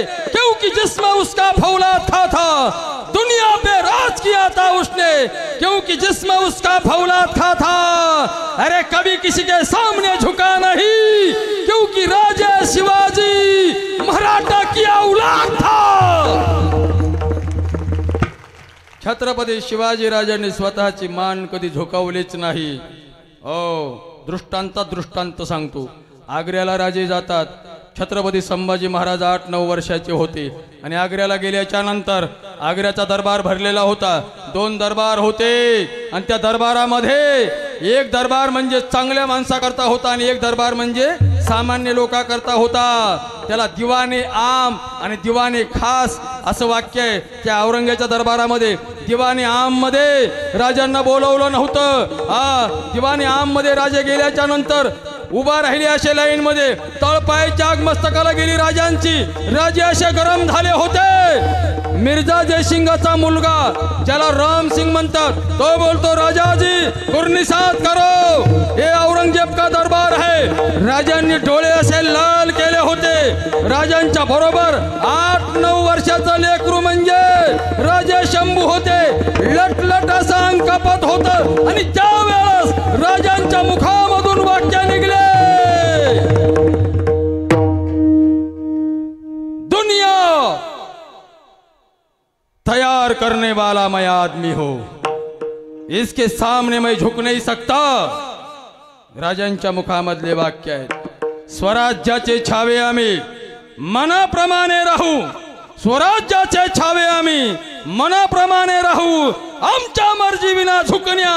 क्योंकि जिसमें उसका फौलाद था दुनिया पे राज किया था उसने, क्योंकि जिसमें उसका फौलाद था। अरे कभी किसी के सामने झुका नहीं, क्योंकि राजा शिवाजी मराठा की औलाद था। छत्रपती शिवाजी राजांनी स्वतःची मान कधी झुकवलीच नाही। दृष्टांत सांगतो। आग्र्याला राजे जातात। छत्रपती संभाजी महाराज 8-9 वर्षाचे होते आणि आग्र्याला गेल्याच्या नंतर आग्र्याचा दरबार भरलेला होता। 2 दरबार होते आणि त्या दरबारामध्ये एक दरबार म्हणजे चांगल्या माणसाकरता होता आणि एक दरबार म्हणजे सामान्य लोकांकरता होता। त्याला दिवाने आम आणि दिवाने खास असं वाक्य आहे। त्या औरंगजेबाच्या दरबारामध्ये दिवाने आम मध्ये राजांना बोलवलं नव्हतं। दिवाने आम मध्ये राजे गेल्याच्या नंतर उभा राहिले असे लाईन मध्ये, तळपायाच्या आगमस्तकाला गेली राजांची। राजे असे गरम झाले होते। मिर्झा जयसिंगाचा मुलगा ज्याला राम सिंग म्हणतात तो बोलतो, राजाजी कुर्निसात करो, ये औरंगजेब का दरबार है। राजांनी डोळे असे लाल केले होते। राजांच्या बरोबर 8-9 वर्षाचा लेकरू म्हणजे राजे शंभू होते। लटलट असं अंग कापत होतं आणि त्यावेळेस राजांच्या मुखामधून वाक्य निघले, दुनिया तैयार करने वाला मैं आदमी हो, इसके सामने मैं झुक नहीं सकता। राजांच्या मुखामधले वाक्य आहेत। स्वराज्याचे छावे आम्ही मनाप्रमाणे राहू, स्वराज्याचे छावे आम्ही मनाप्रमाणे राहू, आमच्या मर्जी विना झुकण्या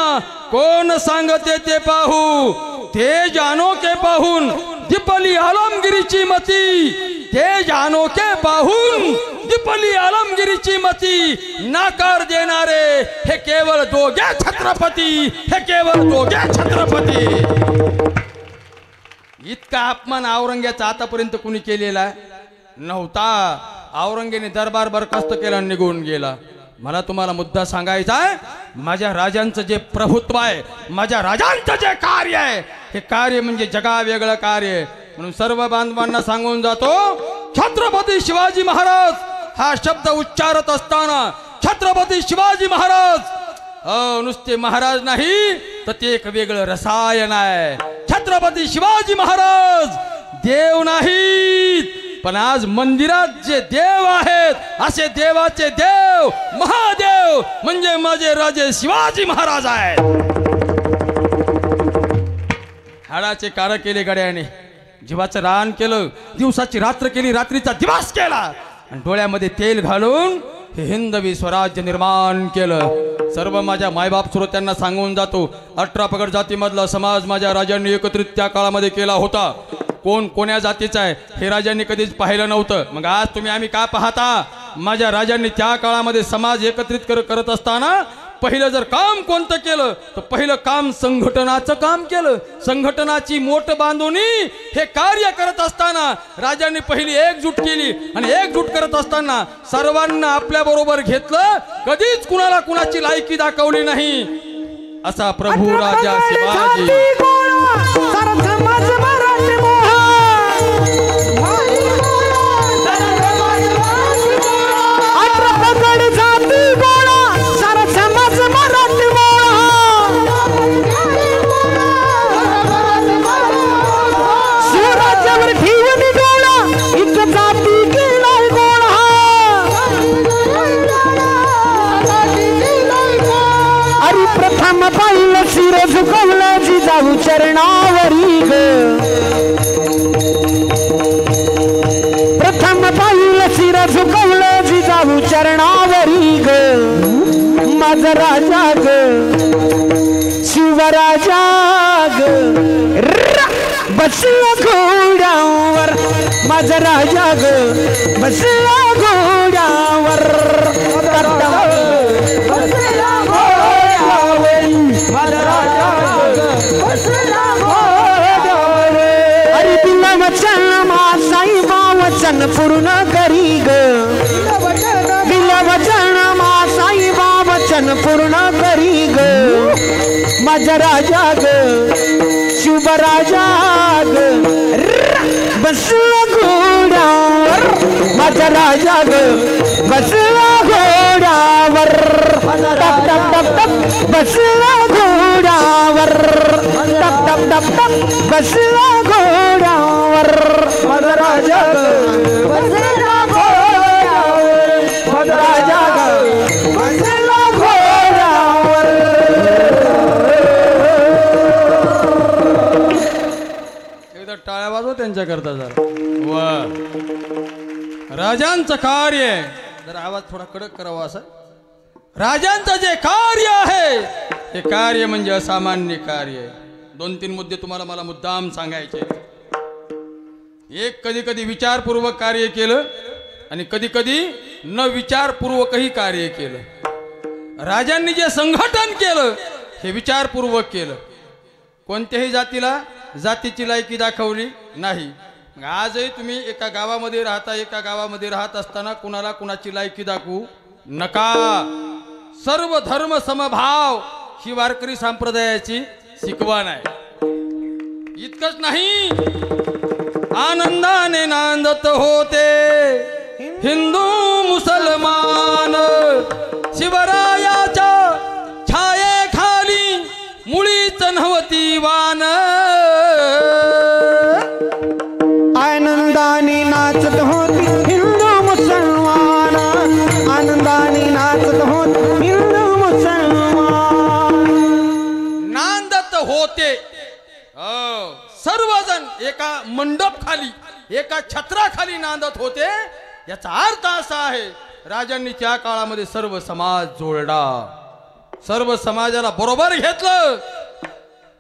कोण सांगते ते पाहू। तेज अनोखे पाहून दिपली आलमगिरीची मती, तेज अनोखे पाहून दिपली आलमगिरीची मती, नाकार देणारे हे केवळ दोघे छत्रपती, हे केवळ दोघे छत्रपती। इतका अपमान औरंगजेबाचा आतापर्यंत कुणी केलेला नव्हता। औरंगजेबाने दरबार बरखास्त केला, निघून गेला। मला तुम्हाला मुद्दा सांगायचा आहे, माझ्या राजांचं जे प्रभुत्व आहे, माझ्या राजांचं जे कार्य आहे, हे कार्य म्हणजे जगा वेगळं कार्य आहे। म्हणून सर्व बांधवांना सांगून जातो, छत्रपती शिवाजी महाराज हा शब्द उच्चारत असताना छत्रपती शिवाजी महाराज नुसते महाराज नाही तर ते एक वेगळं रसायन आहे। छत्रपती शिवाजी महाराज देव नाहीत, पण आज मंदिरात जे देव आहेत असे देवाचे देव महादेव म्हणजे माझे राजे शिवाजी महाराज आहेत। हाडाचे कार केले गड्याने, जीवाचं रान केलं, दिवसाची रात्र केली, रात्रीचा दिवस केला आणि डोळ्यामध्ये तेल घालून हे हिंदवी स्वराज्य निर्माण केलं। सर्व माझ्या मायबाप श्रोत्यांना सांगून जातो, 18 पगड जातीमधला समाज माझ्या राजांनी एकत्रित त्या काळामध्ये केला होता। कोण कोण्या जातीचा आहे हे राजांनी कधीच पाहिलं नव्हतं। मग आज तुम्ही आम्ही का पाहता? माझ्या राजांनी त्या काळामध्ये समाज एकत्रित करत असताना पहिलं जर काम कोणतं केलं तर पहिलं काम संघटनाचं काम केलं। संघटनाची मोठ बांधून हे कार्य करत असताना राजांनी पहिली एकजूट केली आणि एकजूट करत असताना सर्वांना आपल्या बरोबर घेतलं, कधीच कुणाला कुणाची लायकी दाखवली नाही। असा प्रभू राजा शिवाजी। झुकवलं जिजाऊ चरणावरी ग, प्रथम पाहिलं शिर झुकवलं जिजाऊ चरणावरी ग। माझा राजा ग शिवराजा ग बसला घोड्यावर, माझा राजा ग बसला घोड्यावर, वचन पूर्ण करी ग, दिलं वचन मा साई बा वचन पूर्ण करी ग। माझा राजा ग शिवराजा ग बसला घोड्यावर, माझा राजा ग बसला घोड्यावर टप टप टप टप बसला घोड्यावर टप टप टप टप बसला घोड्यावर माझा राजा ग बसला घोड्यावर माझा राजा ग बसला घोड्यावर. एकदा टाळ्या वाजव त्यांच्या करता जरा. वा राजांचं कार्य जरा आवाज थोडा कडक करावा असं. राजांचं जे कार्य आहे ते कार्य म्हणजे असामान्य कार्य आहे. 2-3 मुद्दे तुम्हाला मला मुद्दाम सांगायचे. एक कधी कधी विचारपूर्वक कार्य केलं आणि कधी कधी न विचारपूर्वकही कार्य केलं. राजांनी जे संघटन केलं हे विचारपूर्वक केलं. कोणत्याही जातीला जातीची लायकी दाखवली नाही. आजही तुम्ही एका गावामध्ये राहता, एका गावामध्ये राहत असताना कुणाला कुणाची लायकी दाखवू नका. सर्व धर्म समभाव ही वारकरी संप्रदायाची शिकवण आहे. इतकंच नाही, आनंदाने नांदत होते हिंदू मुसलमान शिवरायाच्या छायेखाली मुळीच नव्हती वान. आनंदाने नाचत होती हिंदू मुसलमान आनंदाने नाचत होती हिंदू मुसलमान. नांदत होते सर्वजण एका मंडप खाली एका छत्राखाली नांदत होते. याचा अर्थ असा आहे राजांनी त्या काळामध्ये सर्व समाज जोडला, सर्व समाजाला बरोबर घेतलं.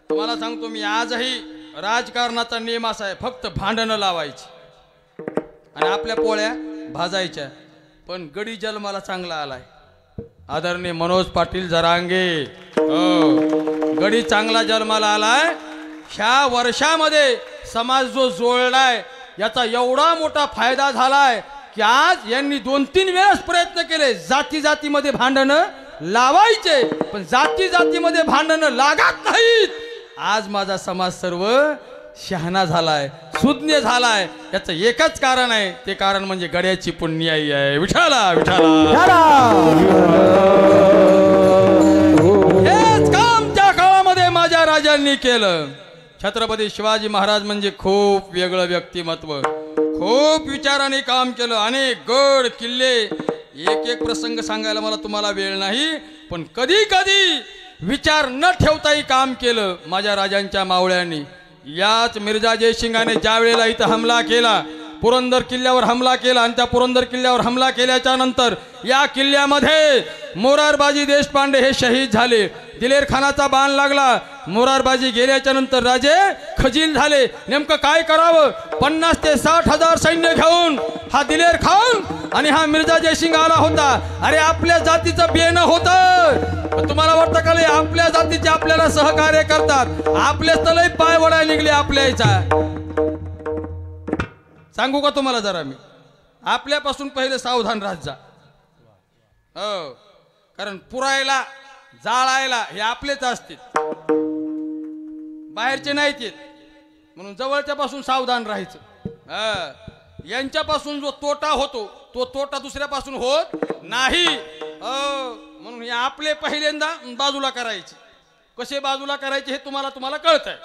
तुम्हाला सांगतो मी, आजही राजकारणाचा नियम असा आहे, फक्त भांडणं लावायची आणि आपल्या पोळ्या भाजायच्या. पण गडी जन्माला चांगला आलाय, आदरणीय मनोज पाटील जरांगे. गडी चांगला जन्माला आलाय. ह्या वर्षामध्ये समाज जो जोडलाय याचा एवढा मोठा फायदा झालाय की आज यांनी 2-3 वेळेस प्रयत्न केले जाती जातीमध्ये भांडणं लावायचे, पण जाती जातीमध्ये भांडणं लागत नाहीत. आज माझा समाज सर्व शहाणा झालाय, सुज्ञ झालाय. याचं एकच कारण आहे, ते कारण म्हणजे गड्याची पुण्याई आहे. विठाला विठाला. हेच काम त्या काळामध्ये माझ्या राजांनी केलं. छत्रपती शिवाजी महाराज म्हणजे खूप वेगळं व्यक्तिमत्व, खूप विचाराने काम केलं. अनेक गड किल्ले, एक प्रसंग सांगायला मला तुम्हाला वेळ नाही, पण कधी कधी विचार न ठेवताही काम केलं माझ्या राजांच्या मावळ्यांनी. याच मिर्झा जयसिंगाने ज्या वेळेला इथं हमला केला, पुरंदर किल्ल्यावर हमला केला, आणि त्या पुरंदर किल्ल्यावर हमला केल्याच्या नंतर या किल्ल्यामध्ये मोरारबाजी देशपांडे हे शहीद झाले. दिलेर खानाचा बाण लागला, मोरारबाजी गेल्याच्या नंतर राजे खजील झाले. नेमकं काय करावं? 50 ते 60 हजार सैन्य घेऊन हा दिलेर खान आणि हा मिर्झा जयसिंग आला होता. अरे आपल्या जातीचं बेन होतं. तुम्हाला वाटतं का आपल्या जातीचे आपल्याला सहकार्य करतात? आपले तलई पाय वडायला निघले आपल्या याचा. सांगू का तुम्हाला जरा मी, आपल्यापासून पहिले सावधान राहत जा. हो, कारण पुरायला जाळायला हे आपलेच असतील, बाहेरचे नाहीत येत. म्हणून जवळच्या पासून सावधान राहायचं. यांच्यापासून जो तोटा होतो तो तोटा दुसऱ्यापासून होत नाही. म्हणून हे आपले पहिल्यांदा बाजूला करायचे. कसे बाजूला करायचे हे तुम्हाला कळतंय.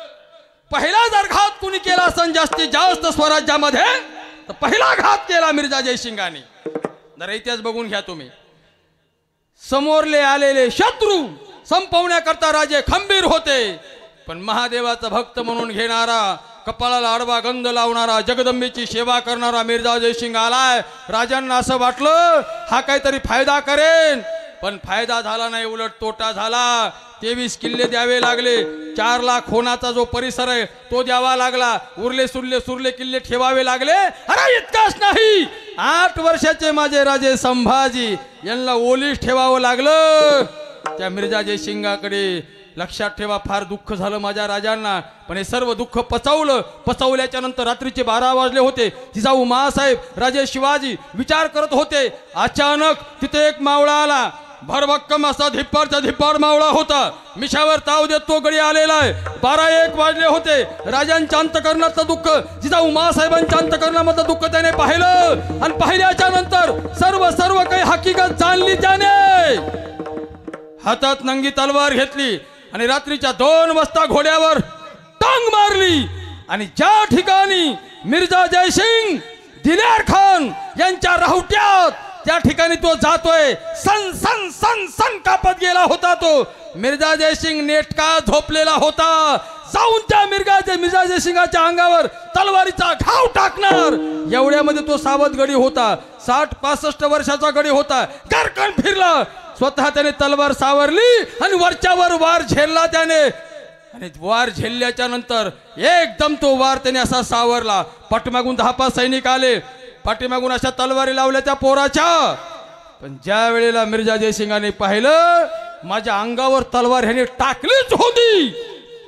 पहिला जर घात कुणी केला असेल जास्तीत जास्त स्वराज्यामध्ये, तर पहिला घात केला मिर्झा जयसिंगाने. जरा इतिहास बघून घ्या तुम्ही. समोरले आलेले शत्रू संपवण्याकरता राजे खंबीर होते, पण महादेवाचा भक्त म्हणून घेणारा, कपाळाला आडवा गंध लावणारा, जगदंबेची सेवा करणारा मिर्झा जयसिंग आलाय. राजांना असं वाटलं हा काहीतरी फायदा करेन, पण फायदा झाला नाही, उलट तोटा झाला. 23 किल्ले द्यावे लागले. 4 लाख होनाचा जो परिसर आहे तो द्यावा लागला. उरले सुरले किल्ले ठेवावे लागले. अरे इतकाच नाही, 8 वर्षाचे माझे राजे संभाजी यांना ओलीस ठेवावं लागलं. त्या मिर्झा जयसिंगाकडे लक्षात ठेवा, फार दुःख झालं माझ्या राजांना, पण हे सर्व दुःख पचवल्याच्या नंतर रात्रीचे 12 वाजले होते. जिजाऊ मासाहेब राजे शिवाजी विचार करत होते. अचानक तिथे एक मावळा आला. भरभक्कम असा धिप्पाडचा धिप्पाड मावळा होता. मिशावर ताव देत तो गडी आलेला आहे. 12-1 वाजले होते. राजांच्या अंतकरणातलं दुःख, जिजा उमासाहेबांच्या अंतकरणामधलं दुःख त्याने पाहिलं आणि पाहिल्याच्या नंतर सर्व काही हकीकत जाणली त्याने. हातात नंगी तलवार घेतली आणि रात्रीच्या 2 वाजता घोड्यावर टांग मारली आणि ज्या ठिकाणी मिर्झा जयसिंग दिलेर खान यांच्या राहुट्यात त्या ठिकाणी तो जातोय, सन सन सन सन कापत गेला होता. तो मिर्झा जयसिंग नेटका झोपलेला होता. जाऊन त्या मिर्झा जयसिंगाच्या अंगावर तलवारीचा घाव टाकणार एवढ्यामध्ये तो सावध गडी होता. 60-65 वर्षाचा गडी होता. गरकन फिरला. स्वतः त्याने तलवार सावरली आणि वरच्यावर वार झेलला त्याने. आणि वार झेलल्याच्या नंतर एकदम तो वार त्याने असा सावरला. पाठीमागून 10-5 सैनिक आले. पाठीमागून अशा तलवारी लावल्या त्या पोराच्या. पण ज्या वेळेला मिर्झा जयसिंगाने पाहिलं माझ्या अंगावर तलवार ह्याने टाकलीच होती,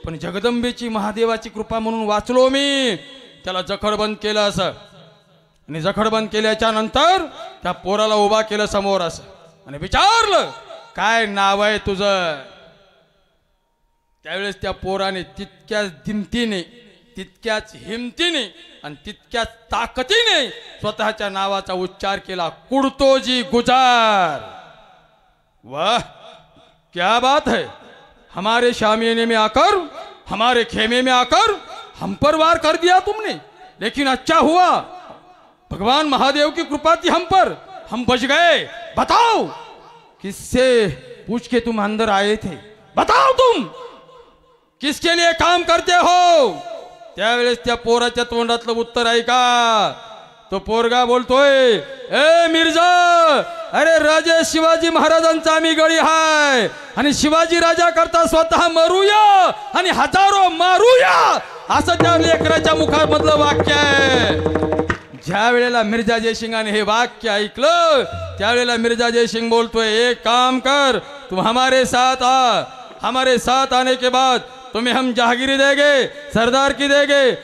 पण जगदंबेची महादेवाची कृपा म्हणून वाचलो मी. त्याला जखडबंद केलं असं आणि जखडबंद केल्याच्या नंतर त्या पोराला उभा केलं समोर असं आणि विचारलं काय नाव आहे तुझं. त्यावेळेस त्या पोराने तितक्याच दिमतीने, तितक्याच हिमतीने आणि तितक्याच ताकदीने स्वतःच्या नावाचा उच्चार केला, कुर्तोजी गुजार. वाह क्या बात है. हमारे शामियाने में आकर, हमारे खेमे में आकर हम पर वार कर दिया तुमने, लेकिन अच्छा हुआ भगवान महादेव की कृपा थी हम पर, हम बच गए. बताओ किससे पूछ के तुम अंदर आए थे, बताओ तुम किसके लिए काम करते हो. त्यावेळेस त्या पोराच्या तोंडातलं उत्तर ऐका. तो पोरगा बोलतोय, ए मिर्झा, अरे राजे शिवाजी महाराजांचा आम्ही गडी हाय आणि शिवाजी राजा करता स्वतः मरूया आणि हजारो मारूया, असं त्या लेकराच्या मुखामधलं वाक्य आहे. ज्या वेळेला मिर्झा जयसिंगाने हे वाक्य ऐकलं त्यावेळेला मिर्झा जयसिंग बोलतोय, एक काम कर, तुम हमारे साथ आ. हमारे साथ आने के बाद तुम्हें हम जहागिरी देंगे, सरदार की देंगे,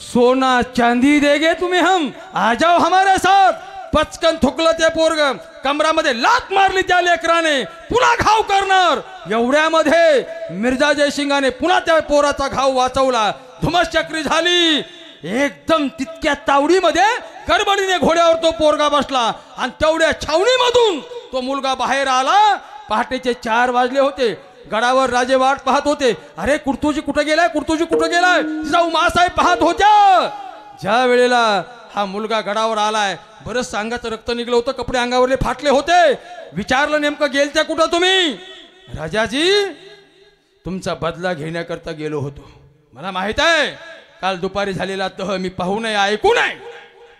सोना चांदी देंगे तुम्हें हम, आ जाओ हमारे साथ. पचकन थुकलं ते पोरग. कमरामध्ये लात मारली त्या लेकराने. पुन्हा घाव करणार एवढ्यामध्ये मिर्झा जयसिंगाने पुन्हा त्या पोराचा घाव वाचवला. धुमश्चक्री झाली. एकदम तितक्या तावडीमध्ये गडबडीने घोड्यावर तो पोरगा बसला आणि तेवढ्या छावणीमधून तो मुलगा बाहेर आला. पहाटेचे 4 वाजले होते. गडावर राजे वाट पाहत होते. अरे कुर्तोजी कुठे गेलाय, कुर्तोजी कुठे गेलाय, जाऊ मासाहेब पाहत होत्या. ज्या वेळेला हा मुलगा गडावर आलाय, बरंच अंगाचं रक्त निघलं होतं, कपडे अंगावरले फाटले होते. विचारलं नेमकं गेलत्या कुठं तुम्ही. राजाजी तुमचा बदला घेण्याकरता गेलो होतो. मला माहित आहे काल दुपारी झालेला तह मी पाहू नये ऐकू नये,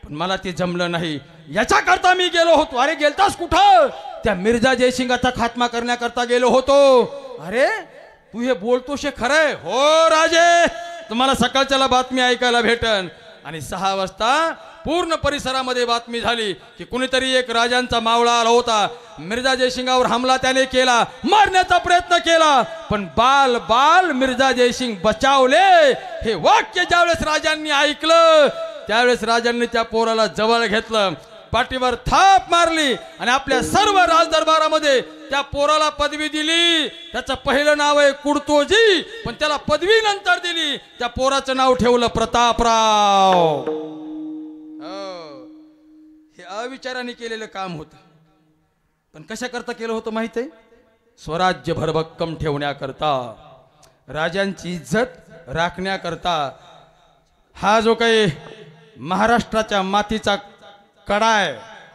पण मला ते जमलं नाही, याच्याकरता मी गेलो होतो. अरे गेलतास कुठं. त्या मिर्झा जयसिंगाचा खात्मा करण्याकरता गेलो होतो. अरे तू हे बोलतोस हे खरंय. हो राजे, तुम्हाला सकाळच्याला बातमी ऐकायला भेटन. आणि 6 वाजता पूर्ण परिसरामध्ये बातमी झाली की कुणीतरी एक राजांचा मावळा आला होता. मिर्झा जयसिंगावर हमला त्याने केला, मारण्याचा प्रयत्न केला, पण बाल बाल मिर्झा जयसिंग बचावले. हे वाक्य ज्यावेळेस राजांनी ऐकलं त्यावेळेस राजांनी त्या पोराला जवळ घेतलं, पाठीवर थाप मारली आणि आपल्या सर्व राजदरबारामध्ये त्या पोराला पदवी दिली. त्याचं पहिलं नाव आहे कुर्तोजी, पण त्याला पदवी नंतर दिली. त्या पोराचं नाव ठेवलं प्रतापराव. हे अविचाराने केलेलं काम होतं, पण कशाकरता केलं होतं माहित आहे. स्वराज्य भरभक्कम ठेवण्याकरता, राजांची इज्जत राखण्याकरता. हा जो काही महाराष्ट्राच्या मातीचा कडा आहे,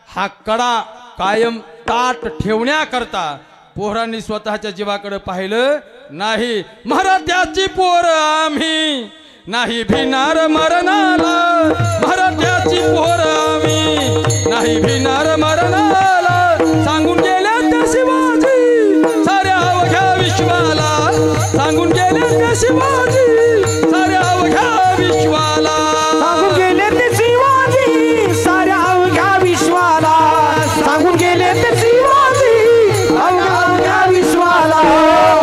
हा कडा कायम ताट ठेवण्याकरता पोरांनी स्वतःच्या जीवाकडे पाहिलं नाही. मराठ्याची पोर आम्ही नाही भिनार मरणाला, मराठ्याची पोर आम्ही नाही भिनार मरणाला, सांगून गेल्या त्या शिवाजी साऱ्या अवघ्या विश्वाला, सांगून गेल्या त्या शिवाजी साऱ्या अवघ्या विश्वाला, सांगून गेले ते शिवाजी साऱ्या अवघ्या विश्वाला, सांगून गेले ते शिवाजी अवघ्या विश्वाला.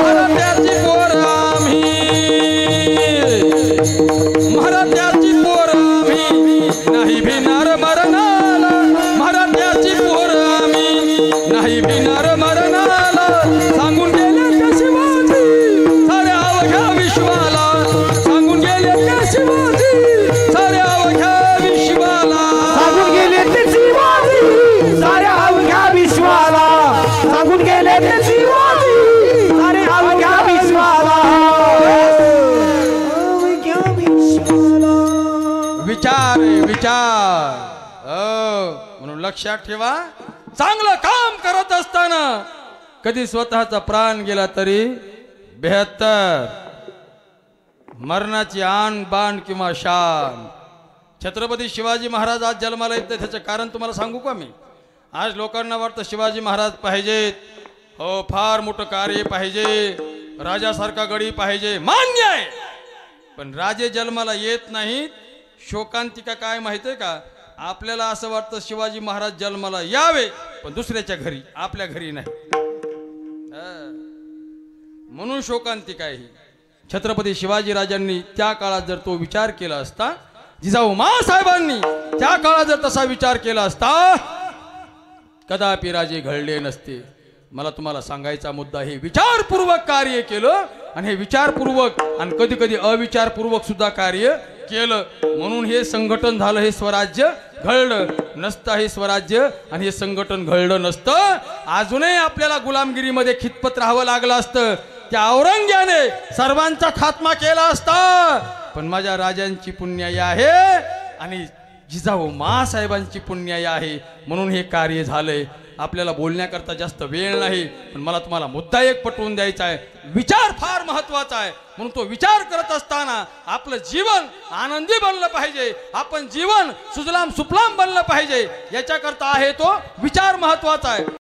मराठ्याची पोर आम्ही, मराठ्याची पोर आम्ही नाही भिनार म्हणून लक्षात ठेवा, चांगलं काम करत असताना कधी स्वतःचा प्राण गेला तरी 72. मरणाची आन बाण किंवा शान. छत्रपती शिवाजी महाराज आज जन्माला येते, त्याचं कारण तुम्हाला सांगू का मी? आज लोकांना वाटतं शिवाजी महाराज पाहिजेत, हो फार मोठं कार्य पाहिजे, राजासारखा गडी पाहिजे, मान्य आहे. पण राजे जन्माला येत नाहीत. शोकांतिका काय माहिती आहे का? आपल्याला असं वाटतं शिवाजी महाराज जन्माला यावे, पण दुसऱ्याच्या घरी, आपल्या घरी नाही. म्हणून शोकांतिका आहे ही. छत्रपती शिवाजी राजांनी त्या काळात जर तो विचार केला असता, जिजाऊ माँसाहेबांनी त्या काळात जर तसा विचार केला असता, कदापि राजे घडले नसते. मला तुम्हाला सांगायचा मुद्दा, हे विचारपूर्वक कार्य केलं, आणि हे विचारपूर्वक आणि कधी कधी अविचारपूर्वक सुद्धा कार्य केलं, म्हणून हे संघटन झालं, हे स्वराज्य घडलं. नसतं हे स्वराज्य आणि हे संघटन घडलं नसतं, अजूनही आपल्याला गुलामगिरीमध्ये खितपत राहावं लागलं असतं. त्या औरंग्याने सर्वांचा खात्मा केला असता, पण माझ्या राजांची पुण्याई आहे आणि जिजाऊ माँसाहेबांची पुण्याई आहे, म्हणून हे कार्य झालंय. आपल्याला बोलण्याकरता जास्त वेळ नाही, पण मला तुम्हाला मुद्दा एक पटवून द्यायचा आहे. विचार फार महत्वाचा आहे, म्हणून तो विचार करत असताना आपलं जीवन आनंदी बनलं पाहिजे, आपण जीवन सुजलाम सुफलाम बनलं पाहिजे. याच्याकरता आहे तो विचार महत्वाचा आहे.